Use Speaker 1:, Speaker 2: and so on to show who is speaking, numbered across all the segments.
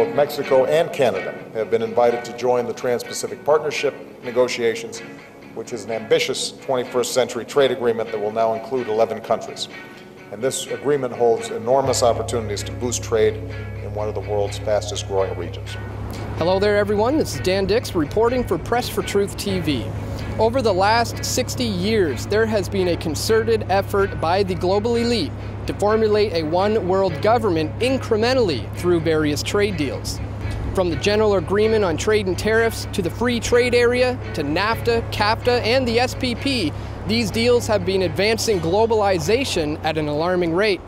Speaker 1: Both Mexico and Canada have been invited to join the Trans-Pacific Partnership negotiations, which is an ambitious 21st century trade agreement that will now include 11 countries. And this agreement holds enormous opportunities to boost trade in one of the world's fastest growing regions.
Speaker 2: Hello there, everyone. This is Dan Dix reporting for Press for Truth TV. Over the last 60 years, there has been a concerted effort by the global elite to formulate a one world government incrementally through various trade deals. From the General Agreement on Trade and Tariffs to the Free Trade Area to NAFTA, CAFTA, and the SPP, these deals have been advancing globalization at an alarming rate.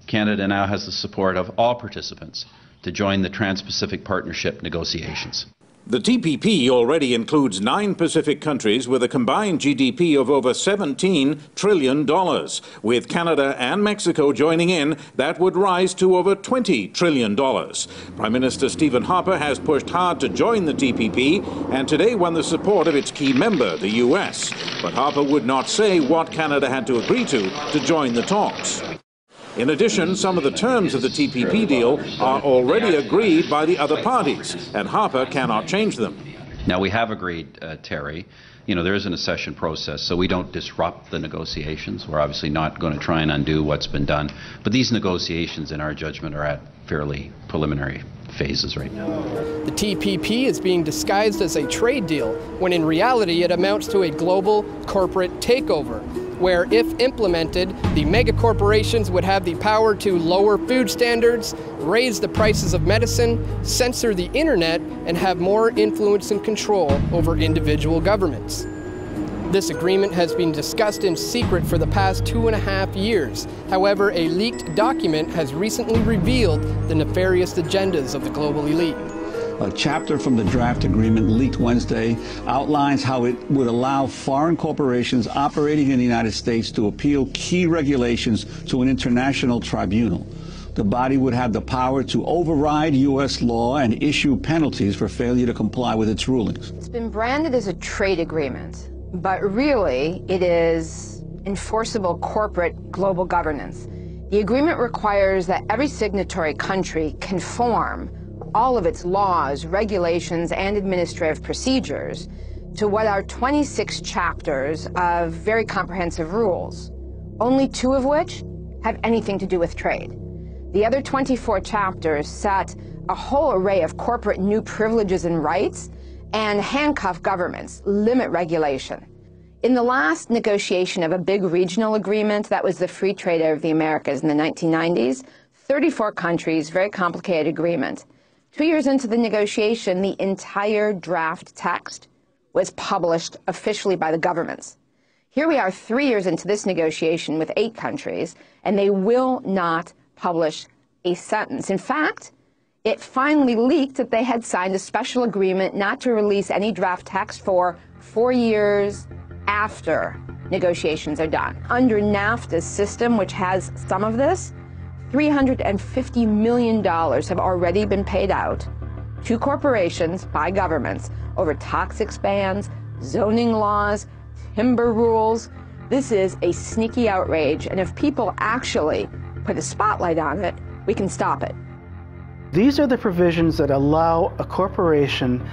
Speaker 3: Canada now has the support of all participants to join the Trans-Pacific Partnership negotiations.
Speaker 4: The TPP already includes 9 Pacific countries with a combined GDP of over $17 trillion. With Canada and Mexico joining in, that would rise to over $20 trillion. Prime Minister Stephen Harper has pushed hard to join the TPP and today won the support of its key member, the US. But Harper would not say what Canada had to agree to join the talks. In addition, some of the terms of the TPP deal are already agreed by the other parties, and Harper cannot change them.
Speaker 3: Now, we have agreed, Terry, there is an accession process, so we don't disrupt the negotiations. We're obviously not going to try and undo what's been done. But these negotiations, in our judgment, are at fairly preliminary phases right now.
Speaker 2: The TPP is being disguised as a trade deal, when in reality it amounts to a global corporate takeover, where, if implemented, the mega corporations would have the power to lower food standards, raise the prices of medicine, censor the internet, and have more influence and control over individual governments. This agreement has been discussed in secret for the past 2.5 years. However, a leaked document has recently revealed the nefarious agendas of the global elite.
Speaker 5: A chapter from the draft agreement leaked Wednesday outlines how it would allow foreign corporations operating in the United States to appeal key regulations to an international tribunal. The body would have the power to override U.S. law and issue penalties for failure to comply with its rulings.
Speaker 6: It's been branded as a trade agreement, but really it is enforceable corporate global governance. The agreement requires that every signatory country conform all of its laws, regulations, and administrative procedures to what are 26 chapters of very comprehensive rules, only 2 of which have anything to do with trade. The other 24 chapters set a whole array of corporate new privileges and rights and handcuff governments, limit regulation. In the last negotiation of a big regional agreement, that was the Free Trade Area of the Americas in the 1990s, 34 countries, very complicated agreement. 2 years into the negotiation, the entire draft text was published officially by the governments. Here we are 3 years into this negotiation with 8 countries, and they will not publish a sentence. In fact, it finally leaked that they had signed a special agreement not to release any draft text for 4 years after negotiations are done. Under NAFTA's system, which has some of this, $350 million have already been paid out to corporations by governments over toxic bans, zoning laws, timber rules. This is a sneaky outrage, and if people actually put a spotlight on it, we can stop it.
Speaker 7: These are the provisions that allow a corporation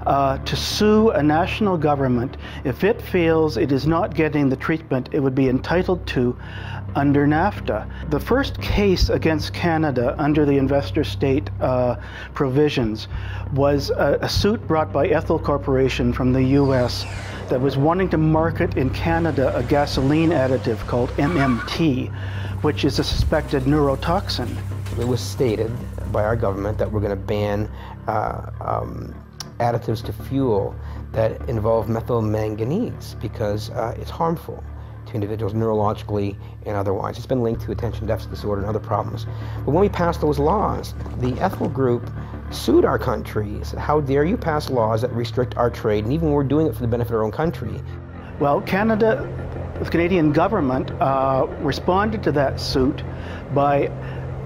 Speaker 7: to sue a national government if it feels it is not getting the treatment it would be entitled to under NAFTA. The first case against Canada under the investor state provisions was a suit brought by Ethel Corporation from the US that was wanting to market in Canada a gasoline additive called MMT, which is a suspected neurotoxin.
Speaker 8: It was stated by our government that we're going to ban additives to fuel that involve methylmanganese because it's harmful to individuals neurologically and otherwise. It's been linked to attention deficit disorder and other problems. But when we passed those laws, the Ethel Group sued our country, said, how dare you pass laws that restrict our trade, and even when we're doing it for the benefit of our own country.
Speaker 7: Well, the Canadian government responded to that suit by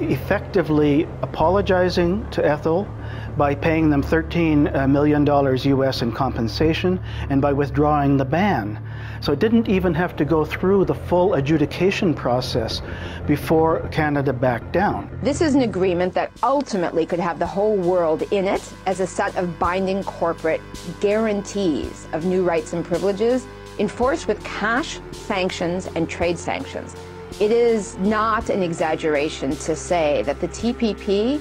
Speaker 7: effectively apologizing to Ethel by paying them $13 million US in compensation and by withdrawing the ban. So it didn't even have to go through the full adjudication process before Canada backed down.
Speaker 6: This is an agreement that ultimately could have the whole world in it as a set of binding corporate guarantees of new rights and privileges enforced with cash sanctions and trade sanctions. It is not an exaggeration to say that the TPP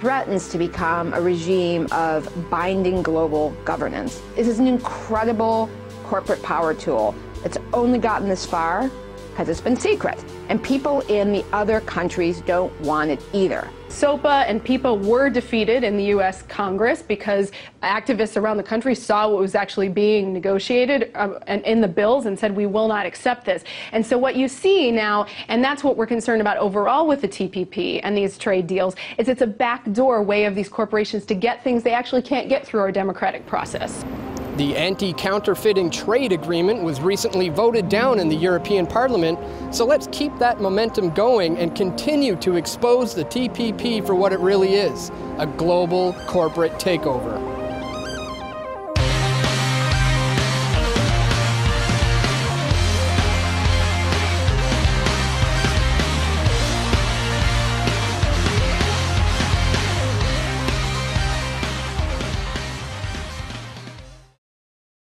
Speaker 6: threatens to become a regime of binding global governance. This is an incredible corporate power tool that's only gotten this far because it's been secret, and people in the other countries don't want it either.
Speaker 9: SOPA and PIPA were defeated in the U.S. Congress because activists around the country saw what was actually being negotiated and in the bills and said, we will not accept this. And so what you see now, and that's what we're concerned about overall with the TPP and these trade deals, is it's a backdoor way of these corporations to get things they actually can't get through our democratic process.
Speaker 2: The anti-counterfeiting trade agreement was recently voted down in the European Parliament, so let's keep that momentum going and continue to expose the TPP for what it really is, a global corporate takeover.